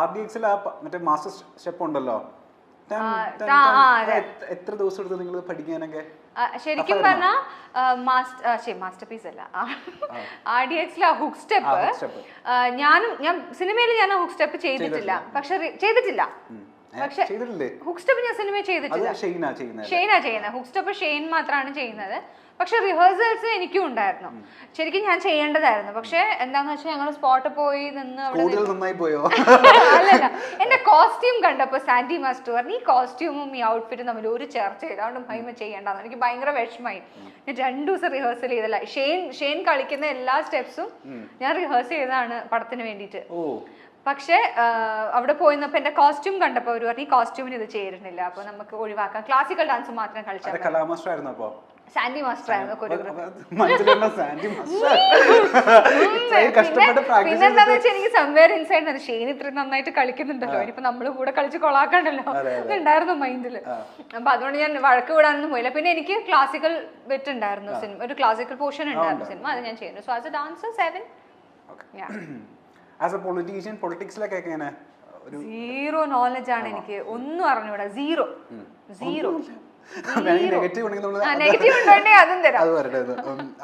RDXൽ മറ്റേ master step ഉണ്ടല്ലോ, എത്ര ദിവസം എടുത്ത് നിങ്ങൾ പഠിക്കാനൊക്കെ? ശരിക്കും പറഞ്ഞാൽ മാസ്റ്റർ പീസ് അല്ല, RDXലെ ഹുക്ക് സ്റ്റെപ്പ് ഞാൻ സിനിമയിൽ ഞാൻ ഹുക്ക് സ്റ്റെപ്പ് ചെയ്തിട്ടില്ല. പക്ഷെ ഹുക്ക് സ്റ്റെപ്പ് ഞാൻ സിനിമയിൽ ചെയ്തിട്ടില്ല. ഷെയ്നാ ചെയ്യുന്നത് ഹുക്ക് സ്റ്റെപ്പ്, ഷെയ്ൻ മാത്രമാണ് ചെയ്യുന്നത്. പക്ഷെ റിഹേഴ്സൽസ് എനിക്കും ഉണ്ടായിരുന്നു. ശരിക്കും ഞാൻ ചെയ്യേണ്ടതായിരുന്നു. പക്ഷെ എന്താന്ന് വെച്ചാൽ ഞങ്ങൾ സ്പോട്ടിൽ പോയി നിന്ന് അല്ലല്ല, എന്റെ കോസ്റ്റ്യൂം കണ്ടപ്പോ സാൻഡി മാസ്റ്റർ പറഞ്ഞു ഈ കോസ്റ്റ്യൂമും ഈ ഔട്ട്ഫിറ്റും തമ്മിൽ ഒരു ചർച്ചയില്ല, അതുകൊണ്ട് ഭയങ്കര ചെയ്യേണ്ടതെന്ന്. എനിക്ക് ഭയങ്കര വിഷമമായി. ഞാൻ 2 ദിവസം റിഹേഴ്സൽ ചെയ്തല്ല. ഷെയ്ൻ കളിക്കുന്ന എല്ലാ സ്റ്റെപ്സും ഞാൻ റിഹേഴ്സൽ ചെയ്തതാണ് പടത്തിന് വേണ്ടിയിട്ട്. പക്ഷെ അവിടെ പോയിന്നപ്പോ എന്റെ കോസ്റ്റ്യൂം കണ്ടപ്പോ അവർ പറഞ്ഞു ഈ കോസ്റ്റ്യൂമിന് ഇത് ചേരുന്നില്ല, അപ്പൊ നമുക്ക് ഒഴിവാക്കാം, ക്ലാസിക്കൽ ഡാൻസ് മാത്രം കളിച്ചാൽ. സാൻഡി മാസ്റ്റർ ആയിരുന്നു പിന്നെന്താന്ന് വെച്ചാൽ എനിക്ക് സംവേർ ഇൻസൈഡ് ഷെയ്ൻ ഇത്രയും നന്നായിട്ട് കളിക്കുന്നുണ്ടല്ലോ, ഇനിയിപ്പോ നമ്മള് കൂടെ കളിച്ച് കൊളാക്കണ്ടല്ലോ ഉണ്ടായിരുന്നു മൈൻഡില്. അപ്പൊ അതുകൊണ്ട് ഞാൻ വഴക്ക് വിടാനൊന്നും പോയില്ല. പിന്നെ എനിക്ക് ക്ലാസിക്കൽ ബെറ്റ് ഉണ്ടായിരുന്നു സിനിമ, ഒരു ക്ലാസിക്കൽ പോർഷൻ ഉണ്ടായിരുന്നു സിനിമ, അത് ഞാൻ ചെയ്യുന്നു. So as a dancer 7. As a politician പൊളിറ്റിക്സിലൊക്കെ എങ്ങനെ? സീറോ നോളജ് ആണ് എനിക്ക്, ഒന്നും അറിഞ്ഞൂടാ. സീറോ. നെഗറ്റീവ് ഉണ്ടെങ്കിൽ അതും തരാം.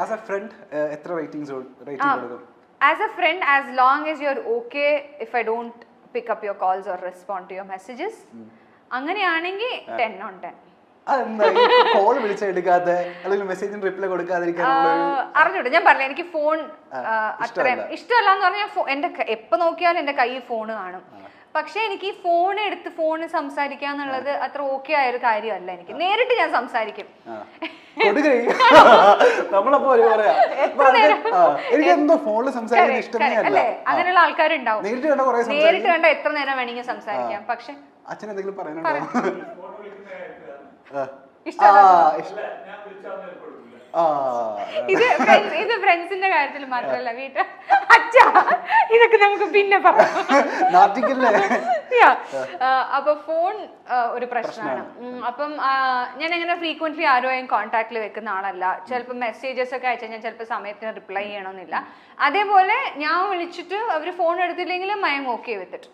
ആസ് എ ഫ്രണ്ട് എത്ര റേറ്റിംഗ്സ് കൊടുക്കും? As a friend, as long as you're okay if I don't pick up your calls or respond to your messages, അങ്ങനെയാണെങ്കിൽ 10 on 10. കോൾ വിളിച്ചെടുക്കാതെ അല്ലെങ്കിൽ മെസ്സേജിന് റിപ്ലൈ കൊടുക്കാതിരിക്കാനുള്ള അറിഞ്ഞൂടെ, ഞാൻ പറഞ്ഞില്ല എനിക്ക് ഫോൺ അത്രയും ഇഷ്ടമല്ല എന്ന് പറഞ്ഞാൽ എന്റെ എപ്പോ നോക്കിയാലും എന്റെ കയ്യിൽ ഫോൺ കാണും. പക്ഷെ എനിക്ക് ഈ ഫോൺ എടുത്ത് ഫോണിൽ സംസാരിക്കുക എന്നുള്ളത് അത്ര ഓക്കെ ആയ ഒരു കാര്യമല്ല. എനിക്ക് നേരിട്ട് ഞാൻ സംസാരിക്കും. അങ്ങനെയുള്ള ആൾക്കാരുണ്ടാവും. നേരിട്ട് കണ്ട എത്ര നേരം വേണമെങ്കിൽ സംസാരിക്കാം. പക്ഷെ അച്ഛൻ എന്തെങ്കിലും പറയാനുണ്ടോ? ഇത് ഫ്രണ്ട്സിന്റെ കാര്യത്തിൽ മാത്രല്ല, വീട്ടിൽ അച്ഛാ ഇതൊക്കെ നമുക്ക് പിന്നെ പറയാം. അപ്പൊ ഫോൺ ഒരു പ്രശ്നമാണ്. അപ്പം ഞാൻ അങ്ങനെ ഫ്രീക്വന്റ്ലി ആരുമായും കോൺടാക്റ്റിൽ വെക്കുന്ന ആളല്ല. ചിലപ്പോൾ മെസ്സേജസ് ഒക്കെ അയച്ചാൽ ഞാൻ ചിലപ്പോൾ സമയത്തിന് റിപ്ലൈ ചെയ്യണമെന്നില്ല. അതേപോലെ ഞാൻ വിളിച്ചിട്ട് അവര് ഫോൺ എടുത്തില്ലെങ്കിലും I am okay with it.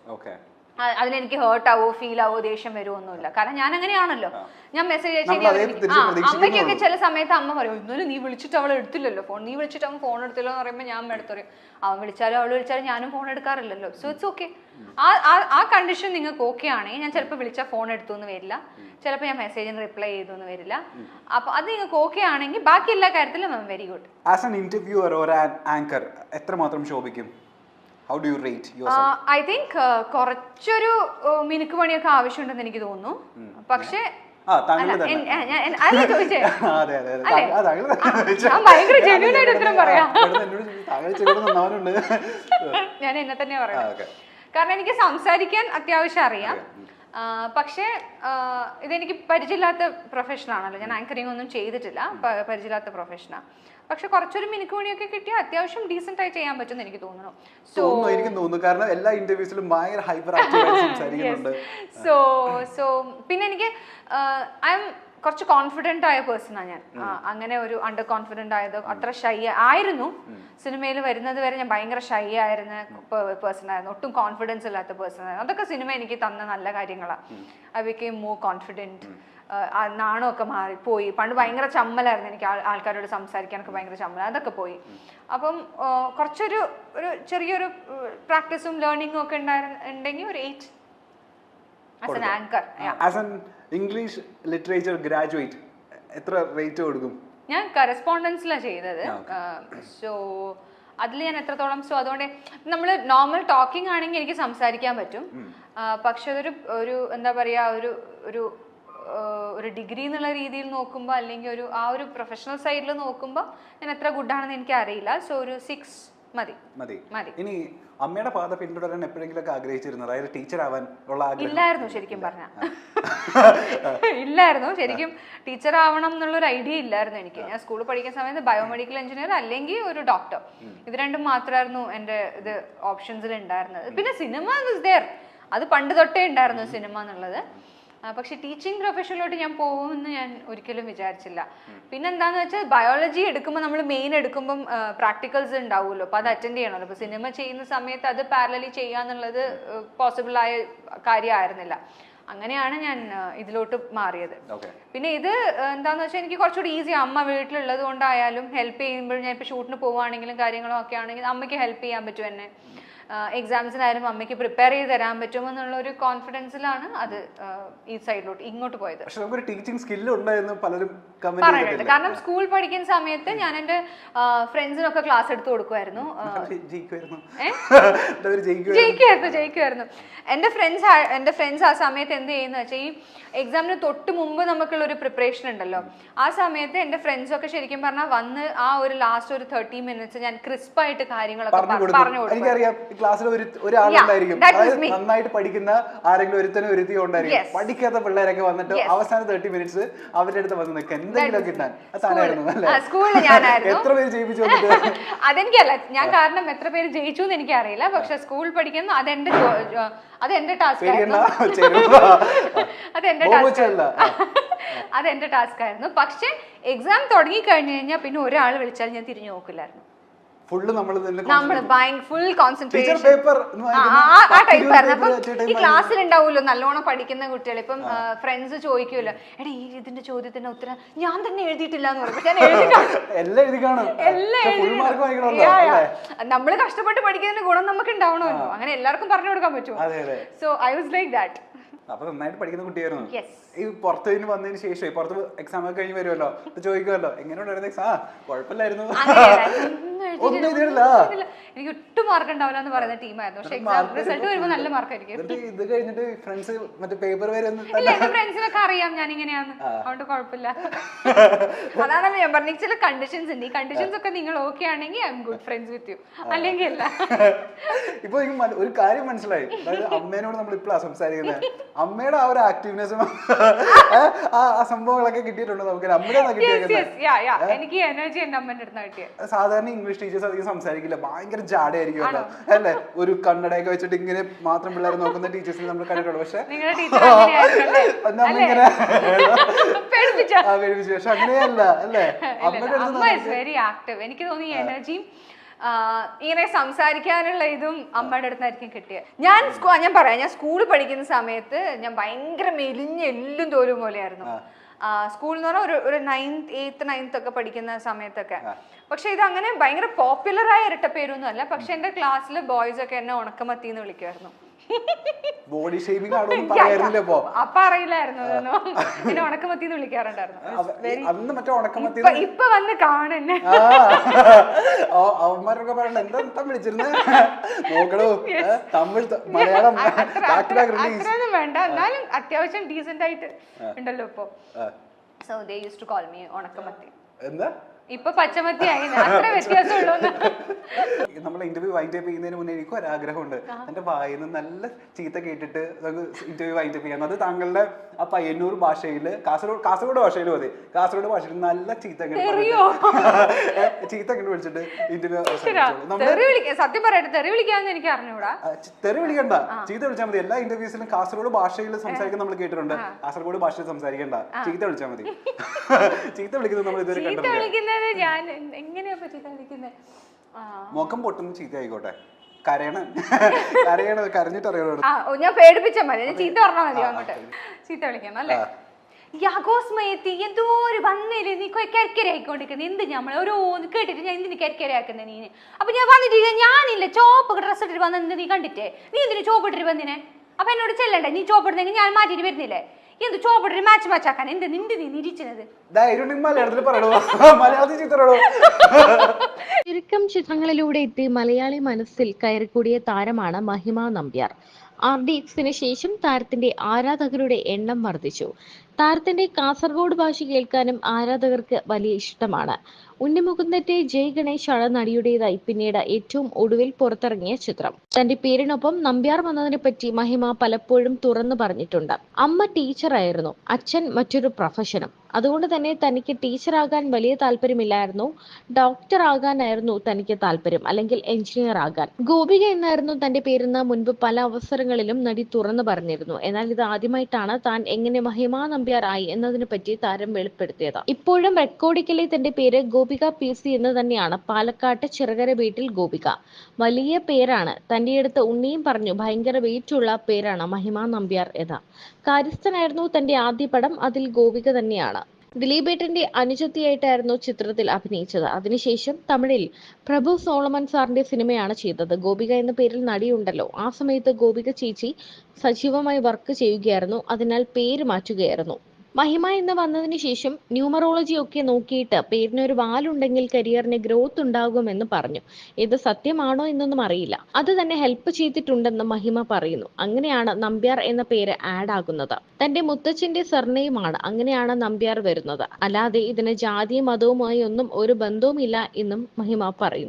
അതിനെനിക്ക് ഹേർട്ട് ആവോ ഫീൽ ആവോ ദേഷ്യം വരുമൊന്നുമില്ല. കാരണം ഞാൻ അങ്ങനെയാണല്ലോ. ഞാൻ മെസ്സേജ് അയച്ചാൽ അമ്മയ്ക്കൊക്കെ ചില സമയത്ത് അമ്മ പറയും ഇന്നലെ നീ വിളിച്ചിട്ട് അവൾ എടുത്തില്ലല്ലോ ഫോൺ, നീ വിളിച്ചിട്ട് അവൻ ഫോൺ എടുത്തില്ലോ എന്ന് പറയുമ്പോൾ ഞാൻ എടുത്തു പറയും അവൻ വിളിച്ചാലും അവൾ വിളിച്ചാലും ഞാനും ഫോൺ എടുക്കാറില്ലല്ലോ. So it's okay. ആ കണ്ടീഷൻ നിങ്ങൾക്ക് ഓക്കെ ആണെങ്കിൽ ഞാൻ ചിലപ്പോൾ വിളിച്ചാൽ ഫോൺ എടുത്തു എന്ന് വരില്ല, ചിലപ്പോൾ ഞാൻ മെസ്സേജിന് റിപ്ലൈ ചെയ്തു എന്ന് വരില്ല. അപ്പൊ അത് നിങ്ങൾക്ക് ഓക്കെ ആണെങ്കിൽ ബാക്കി എല്ലാ കാര്യത്തിലും very good. As an interviewer or an anchor എത്രമാത്രം ശോഭിക്കും? How do you rate yourself? I think കുറച്ചൊരു മിനുക്ക് പണിയൊക്കെ ആവശ്യമുണ്ടെന്ന് എനിക്ക് തോന്നുന്നു. പക്ഷേ ഞാൻ എന്നെ തന്നെ പറയാം. കാരണം എനിക്ക് സംസാരിക്കാൻ അത്യാവശ്യം അറിയാം. പക്ഷേ ഇതെനിക്ക് പരിചയമില്ലാത്ത പ്രൊഫഷനാണല്ലോ. ഞാൻ ആങ്കറിംഗ് ഒന്നും ചെയ്തിട്ടില്ല, പരിചയമില്ലാത്ത പ്രൊഫഷനാണ്. പക്ഷെ കുറച്ചൊരു മിനുക്ക് പണിയൊക്കെ കിട്ടിയാൽ അത്യാവശ്യം ഡീസെന്റ് ആയി ചെയ്യാൻ പറ്റുമെന്ന് എനിക്ക് തോന്നുന്നു. എനിക്ക് തോന്നുന്നു കാരണം എല്ലാ ഇന്റർവ്യൂസിലും ഭയങ്കര ഹൈപ്പർ ആക്റ്റീവ് ആയി സംസാരിക്കുന്നുണ്ട്. സോ പിന്നെ എനിക്ക് ഐ എം കുറച്ച് കോൺഫിഡന്റ് ആയ പേഴ്സണാണ് ഞാൻ. അങ്ങനെ ഒരു അണ്ടർ കോൺഫിഡന്റ് ആയത് അത്ര ഷൈ ആയിരുന്നു. സിനിമയിൽ വരുന്നത് വരെ ഞാൻ ഭയങ്കര ഷൈ ആയിരുന്ന പേഴ്സൺ ആയിരുന്നു, ഒട്ടും കോൺഫിഡൻസ് ഇല്ലാത്ത പേഴ്സൺ ആയിരുന്നു. അതൊക്കെ സിനിമ എനിക്ക് തന്ന നല്ല കാര്യങ്ങളാണ്. I became more confident. നാണമൊക്കെ മാറിപ്പോയി. പണ്ട് ഭയങ്കര ചമ്മലായിരുന്നു എനിക്ക്, ആൾക്കാരോട് സംസാരിക്കാനൊക്കെ ഭയങ്കര ചമ്മല, അതൊക്കെ പോയി. അപ്പം കുറച്ചൊരു ചെറിയൊരു പ്രാക്ടീസും ലേണിംഗും ഒക്കെ ഉണ്ടെങ്കിൽ ഒരു 8 as an anchor. As an English literature graduate എത്ര റേറ്റ് കൊടുക്കും? ഞാൻ കറസ്പോണ്ടൻസിലാണ് ചെയ്തത്. സോ അതിൽ ഞാൻ എത്രത്തോളം, സോ അതുകൊണ്ട് നമ്മൾ നോർമൽ ടോക്കിംഗ് ആണെങ്കിൽ എനിക്ക് സംസാരിക്കാൻ പറ്റും. പക്ഷെ അതൊരു എന്താ പറയുക, ഒരു ഡിഗ്രി എന്നുള്ള രീതിയിൽ നോക്കുമ്പോൾ അല്ലെങ്കിൽ ആ ഒരു പ്രൊഫഷണൽ സൈഡിൽ നോക്കുമ്പോൾ ഞാൻ എത്ര ഗുഡാണെന്ന് എനിക്ക് അറിയില്ല. സോ ഒരു 6 മതി. ഇനി അമ്മയുടെ പാത പിന്തുടരാൻ എപ്പോഴെങ്കിലും ആഗ്രഹിച്ചിരുന്നു? അതായത് ടീച്ചർ ആവാൻ ഉള്ള ആഗ്രഹം ഇല്ലായിരുന്നു ശരിക്കും പറഞ്ഞാൽ. ഇല്ലായിരുന്നു ശരിക്കും, ടീച്ചർ ആവണം എന്നുള്ളൊരു ഐഡിയ ഇല്ലായിരുന്നു എനിക്ക്. ഞാൻ സ്കൂളിൽ പഠിക്കുന്ന സമയത്ത് ബയോമെഡിക്കൽ എഞ്ചിനീയർ അല്ലെങ്കിൽ ഒരു ഡോക്ടർ, ഇത് രണ്ടും മാത്രമായിരുന്നു എൻ്റെ ഇത് ഓപ്ഷൻസിൽ ഉണ്ടായിരുന്നത്. പിന്നെ സിനിമ വാസ് ദേർ, അത് പണ്ട് തൊട്ടേ ഉണ്ടായിരുന്നു സിനിമ എന്നുള്ളത്. പക്ഷെ ടീച്ചിങ് പ്രൊഫഷനിലോട്ട് ഞാൻ പോകുമെന്ന് ഞാൻ ഒരിക്കലും വിചാരിച്ചില്ല. പിന്നെന്താന്ന് വെച്ചാൽ ബയോളജി എടുക്കുമ്പോൾ നമ്മൾ മെയിൻ എടുക്കുമ്പം പ്രാക്ടിക്കൽസ് ഉണ്ടാവുമല്ലോ, അപ്പോൾ അത് അറ്റൻഡ് ചെയ്യണമല്ലോ. അപ്പോൾ സിനിമ ചെയ്യുന്ന സമയത്ത് അത് പാരലലി ചെയ്യാന്നുള്ളത് പോസിബിൾ ആയ കാര്യമായിരുന്നില്ല. അങ്ങനെയാണ് ഞാൻ ഇതിലോട്ട് മാറിയത്. പിന്നെ ഇത് എന്താന്ന് വെച്ചാൽ എനിക്ക് കുറച്ചുകൂടി ഈസി, അമ്മ വീട്ടിലുള്ളത് കൊണ്ടായാലും ഹെൽപ്പ് ചെയ്യുമ്പോൾ ഞാൻ ഇപ്പോൾ ഷൂട്ടിന് പോവുകയാണെങ്കിലും കാര്യങ്ങളോ ഒക്കെ ആണെങ്കിൽ അമ്മയ്ക്ക് ഹെൽപ്പ് ചെയ്യാൻ പറ്റും എന്നെ. എക്സാംസിനായാലും അമ്മയ്ക്ക് പ്രിപ്പയർ ചെയ്ത് തരാൻ പറ്റുമെന്നുള്ള ഒരു കോൺഫിഡൻസിലാണ് അത് ഈ സൈഡിലോട്ട് ഇങ്ങോട്ട് പോയത്. പറയുന്നുണ്ട്. കാരണം സ്കൂൾ പഠിക്കുന്ന സമയത്ത് ഞാൻ എൻ്റെ ഫ്രണ്ട്സിനൊക്കെ ക്ലാസ് എടുത്ത് കൊടുക്കുമായിരുന്നു. ജയിക്കുമായിരുന്നു. എൻ്റെ ഫ്രണ്ട്സ് ആ സമയത്ത് എന്ത് ചെയ്യുന്ന വെച്ചാൽ, ഈ എക്സാമിന് തൊട്ട് മുമ്പ് നമുക്കുള്ള ഒരു പ്രിപ്പറേഷൻ ഉണ്ടല്ലോ, ആ സമയത്ത് എൻ്റെ ഫ്രണ്ട്സൊക്കെ ശരിക്കും പറഞ്ഞാൽ വന്ന് ആ ഒരു ലാസ്റ്റ് ഒരു 30 minutes ഞാൻ ക്രിസ്പായിട്ട് കാര്യങ്ങളൊക്കെ പറഞ്ഞു കൊടുക്കും. ക്ലാസ്സിൽ ഒരാളുണ്ടായിരിക്കും നന്നായിട്ട് പഠിക്കുന്ന ആരെങ്കിലും ഒരുത്തിയോ ഉണ്ടായിരിക്കും. പഠിക്കാത്ത പിള്ളേരൊക്കെ വന്നിട്ട് അവസാന 30 minutes അവരുടെ അടുത്ത് വന്ന് നിൽക്കാൻ എന്തെങ്കിലും കിട്ടാൻ. സ്കൂളിൽ ഞാനായിരുന്നു. എത്ര പേര് ജയിപ്പിച്ചു? അതെനിക്കല്ല, ഞാൻ കാരണം എത്ര പേര് ജയിച്ചു എന്ന് എനിക്കറിയില്ല. പക്ഷെ സ്കൂൾ പഠിക്കുന്ന അതെന്റെ ടാസ്ക് ആയിരുന്നു. അതെന്റെ ടാസ്ക് ആയിരുന്നു. പക്ഷെ എക്സാം തുടങ്ങി കഴിഞ്ഞു കഴിഞ്ഞാൽ പിന്നെ ഒരാൾ വിളിച്ചാൽ ഞാൻ തിരിഞ്ഞു നോക്കില്ലായിരുന്നു. ഈ ക്ലാസ്സിലുണ്ടാവുമല്ലോ നല്ലോണം പഠിക്കുന്ന കുട്ടികൾ. ഇപ്പം ഫ്രണ്ട്സ് ചോദിക്കുമല്ലോ, എടാ ഈ ഇതിന്റെ ചോദ്യത്തിന്റെ ഉത്തരം ഞാൻ തന്നെ എഴുതിയിട്ടില്ല എന്ന് പറയും. ഞാൻ നമ്മള് കഷ്ടപ്പെട്ട് പഠിക്കുന്നതിന്റെ ഗുണം നമുക്ക് ഉണ്ടാവണമല്ലോ, അങ്ങനെ എല്ലാവർക്കും പറഞ്ഞു കൊടുക്കാൻ പറ്റുമോ? So I was like that. അപ്പൊ നന്നായിട്ട് പഠിക്കുന്ന കുട്ടിയായിരുന്നു. ഈ പുറത്ത് വന്നതിന് ശേഷം പുറത്ത് എക്സാം ഒക്കെ കഴിഞ്ഞ് വരുമല്ലോ, ചോദിക്കുമല്ലോ എങ്ങനെയുണ്ടായിരുന്നു എക്സാം? കുഴപ്പമില്ലായിരുന്നു, ഒന്നും എഴുതിയില്ല, എനിക്ക് ഒട്ടും മാർക്ക് ഉണ്ടാവില്ല എന്ന് പറയുന്ന ടീമായിരുന്നു. പക്ഷെ എക്സാം റിസൾട്ട് വരുമ്പോൾ നല്ല മാർക്ക് ആയിരിക്കും. ഇത് കഴിഞ്ഞിട്ട് ഫ്രണ്ട്സ് മറ്റേ പേപ്പർ വരെ എന്റെ ഫ്രണ്ട്സിനൊക്കെ അറിയാം ഞാൻ ഇങ്ങനെയാന്ന്, അതുകൊണ്ട് കുഴപ്പമില്ല. അതാണ് ഞാൻ പറഞ്ഞ ചില കണ്ടീഷൻസ് ഉണ്ട്. ഈ കണ്ടീഷൻസ് ഒക്കെ നിങ്ങൾ ഓക്കെ ആണെങ്കിൽ I M good friends with you, അല്ലെങ്കിൽ അല്ല. ഇപ്പൊ ഒരു കാര്യം മനസ്സിലായി, അതായത് അമ്മേനോട് നമ്മൾ ഇപ്പോഴാണ് സംസാരിക്കുന്നത്. അമ്മയുടെ ആ ഒരു ആക്റ്റീവ്നെസ് ആ സംഭവങ്ങളൊക്കെ കിട്ടിയിട്ടുണ്ട് നമുക്ക്. എനിക്ക് എനർജി എന്റെ അമ്മേന്റെ അടുത്ത് കിട്ടിയത്. സാധാരണ ഇംഗ്ലീഷ് ടീച്ചേഴ്സ് അധികം സംസാരിക്കില്ല, ഭയങ്കര ജാടയായിരിക്കുമല്ലോ അല്ലേ? ഒരു കണ്ണടയൊക്കെ വെച്ചിട്ട് ഇങ്ങനെ മാത്രം പിള്ളേരെ നോക്കുന്ന ടീച്ചേഴ്സിനെ നമ്മൾ കണ്ടിട്ടുള്ളൂ. പക്ഷെ അമ്മ പേടിപ്പിച്ചു. പക്ഷെ അങ്ങനെയല്ല അല്ലേ? Very active. എനിക്ക് തോന്നി എനർജിയും ഇങ്ങനെ സംസാരിക്കാനുള്ള ഇതും അമ്മയുടെ അടുത്തായിരിക്കും കിട്ടിയത്. ഞാൻ പറയാം, ഞാൻ സ്കൂളിൽ പഠിക്കുന്ന സമയത്ത് ഞാൻ ഭയങ്കര മെലിഞ്ഞ എല്ലും തോലും പോലെയായിരുന്നു. സ്കൂളിൽ എന്ന് പറഞ്ഞാൽ ഒരു 8th 9th ഒക്കെ പഠിക്കുന്ന സമയത്തൊക്കെ. പക്ഷെ ഇത് അങ്ങനെ ഭയങ്കര പോപ്പുലറായ ഇരട്ടപ്പേരൊന്നും അല്ല. പക്ഷെ എന്റെ ക്ലാസ്സിൽ ബോയ്സ് ഒക്കെ എന്നെ ഉണക്കമത്തി എന്ന് വിളിക്കുമായിരുന്നു. ബോഡി ഷേപ്പിംഗ് ആണോ അപ്പൊ അറിയില്ലായിരുന്നു, എന്നെ ഉണക്കമത്തി എന്ന് വിളിക്കാറുണ്ടായിരുന്നു. ഇപ്പൊ വന്ന് കാണുന്നെ അവന്മാരൊക്കെ പറയണ്ട എന്താ വിളിച്ചിരുന്നത് തമിഴ് മലയാളം അത്രയൊന്നും വേണ്ട, എന്നാലും അത്യാവശ്യം ഡീസന്റ് ആയിട്ട് ഉണ്ടല്ലോ ഇപ്പൊ. So they used to call me ഉണക്കമത്തി. എന്താ ഇപ്പൊ പച്ചമത്തി ആയി, അത്ര വ്യത്യാസമുള്ളൂ. നമ്മളെ ഇന്റർവ്യൂ വൈൻഡ് അപ്പ് ചെയ്യുന്നതിന് മുന്നേ എനിക്ക് ഒരു ആഗ്രഹമുണ്ട്. എന്റെ വായിന്ന് നല്ല ചീത്ത കേട്ടിട്ട് നമുക്ക് ഇന്റർവ്യൂ വൈൻഡ് അപ്പ് ചെയ്യാം. അത് താങ്കളുടെ ആ പയ്യന്നൂർ ഭാഷയിൽ, കാസർഗോഡ് ഭാഷയിൽ മതി, കാസർഗോഡ് ഭാഷയിൽ നല്ല ചീത്ത വിളിച്ചിട്ട് ഇന്റർവ്യൂ. സത്യം പറയട്ടെ, തെറി വിളിക്കാന്ന് എനിക്ക് അറിഞ്ഞൂടാ. തെറി വിളിക്കണ്ട, ചീത്ത വിളിച്ചാൽ മതി. എല്ലാ ഇന്റർവ്യൂസിലും കാസർഗോഡ് ഭാഷയിൽ സംസാരിക്കാൻ നമ്മൾ കേട്ടിട്ടുണ്ട്. കാസർഗോഡ് ഭാഷയിൽ സംസാരിക്കണ്ട, ചീത്ത വിളിച്ചാൽ മതി. ചീത്ത വിളിക്കുന്നത് നമ്മൾ ഇതുവരെ കണ്ടിട്ടില്ല. ഞാൻ എങ്ങനെയാ കളിക്കുന്നത്? മുഖം പൊട്ടുന്ന ചീത്ത ആയിക്കോട്ടെ, കരഞ്ഞിട്ട് അറിയണോ? ഞാൻ പേടിപ്പിച്ചാൽ മതി, ഞാൻ ചീത്ത പറഞ്ഞാൽ മതി. അങ്ങോട്ട് ചീത്ത വിളിക്കണം അല്ലേ? യാഗോസ്മയത്തി എന്തോ ഒരു വന്നില്ലേ, നീ കരിക്കരയായിക്കൊണ്ടിരിക്കുന്നത് എന്ത്? നമ്മൾ ഓരോ കേട്ടിട്ട് ഞാൻ എന്തിനു കരിക്കരയാക്കുന്നത് നീ? അപ്പൊ ഞാൻ വന്നിട്ട് ഞാനില്ല ചോപ്പ് ഡ്രസ് ഇട്ടിട്ട് വന്നത് നീ കണ്ടിട്ടേ, നീ എന്തിനു ചോപ്പ് ഇട്ടിട്ട് വന്നിനെ? അപ്പൊ എന്നോട് ചെല്ലണ്ടേ? നീ ചോപ്പ് ഇടുന്നെങ്കിൽ ഞാൻ മാറ്റിട്ട് വരുന്നില്ലേ? എന്ത് ചോപ്പിട്ട് മാച്ച് ആക്കാൻ എന്ത് നിന്റെ നീ നിരീക്കുന്നത്? ചുരുക്കം ചിത്രങ്ങളിലൂടെ എത്തി മലയാളി മനസ്സിൽ കയറിക്കൂടിയ താരമാണ് മഹിമ നമ്പ്യാർ. RDXന് ശേഷം താരത്തിന്റെ ആരാധകരുടെ എണ്ണം വർദ്ധിച്ചു. താരത്തിന്റെ കാസർഗോഡ് ഭാഷ കേൾക്കാനും ആരാധകർക്ക് വലിയ ഇഷ്ടമാണ്. ഉണ്ണിമുകുന്ദന്റെ ജയ് ഗണേശ് ആണ് നടിയുടേതായി പിന്നീട് ഏറ്റവും ഒടുവിൽ പുറത്തിറങ്ങിയ ചിത്രം. തന്റെ പേരിനൊപ്പം നമ്പ്യാർ വന്നതിനെ പറ്റി മഹിമ പലപ്പോഴും തുറന്നു പറഞ്ഞിട്ടുണ്ട്. അമ്മ ടീച്ചറായിരുന്നു, അച്ഛൻ മറ്റൊരു പ്രൊഫഷനും. അതുകൊണ്ട് തന്നെ തനിക്ക് ടീച്ചറാകാൻ വലിയ താല്പര്യമില്ലായിരുന്നു, ഡോക്ടർ ആകാനായിരുന്നു തനിക്ക് താല്പര്യം, അല്ലെങ്കിൽ എഞ്ചിനീയർ ആകാൻ. ഗോപിക എന്നായിരുന്നു തന്റെ പേരെന്ന് മുൻപ് പല അവസരങ്ങളിലും നടി തുറന്നു പറഞ്ഞിരുന്നു. എന്നാൽ ഇത് ആദ്യമായിട്ടാണ് താൻ എങ്ങനെ മഹിമ നമ്പ്യാർ ആയി എന്നതിനെ പറ്റി താരം വെളിപ്പെടുത്തിയത്. ഇപ്പോഴും റെക്കോർഡിക്കലി തന്റെ പേര് ഗോപിക PC എന്ന് തന്നെയാണ്. പാലക്കാട്ട് ചിറകര വീട്ടിൽ ഗോപിക. വലിയ പേരാണ്. തന്റെ അടുത്ത് ഉണ്ണിയും പറഞ്ഞു ഭയങ്കര വെയിറ്റുള്ള പേരാണ് മഹിമ നമ്പ്യാർ എന്ന്. കാര്യസ്ഥനായിരുന്നു തന്റെ ആദ്യ പടം. അതിൽ ഗോപിക തന്നെയാണ്. ദിലീപേട്ടന്റെ അനുജത്തിയായിട്ടായിരുന്നു ചിത്രത്തിൽ അഭിനയിച്ചത്. അതിനുശേഷം തമിഴിൽ പ്രഭു സോളമൻ സാറിന്റെ സിനിമയാണ് ചെയ്തത്. ഗോപിക എന്ന പേരിൽ നടിയുണ്ടല്ലോ. ആ സമയത്ത് ഗോപിക ചേച്ചി സജീവമായി വർക്ക് ചെയ്യുകയായിരുന്നു. അതിനാൽ പേര് മാറ്റുകയായിരുന്നു. മഹിമ എന്ന് വന്നതിന് ശേഷം ന്യൂമറോളജി ഒക്കെ നോക്കിയിട്ട് പേരിനൊരു വാലുണ്ടെങ്കിൽ കരിയറിന് ഗ്രോത്ത് ഉണ്ടാകുമെന്ന് പറഞ്ഞു. ഇത് സത്യമാണോ എന്നൊന്നും അറിയില്ല. അത് തന്നെ ഹെൽപ്പ് ചെയ്തിട്ടുണ്ടെന്ന് മഹിമ പറയുന്നു. അങ്ങനെയാണ് നമ്പ്യാർ എന്ന പേര് ആഡ് ആകുന്നത്. തന്റെ മുത്തച്ഛന്റെ സർനെയിമാണ്, അങ്ങനെയാണ് നമ്പ്യാർ വരുന്നത്. അല്ലാതെ ഇതിന് ജാതിയും മതവുമായി ഒന്നും ഒരു ബന്ധവുമില്ല എന്നും മഹിമ പറയുന്നു.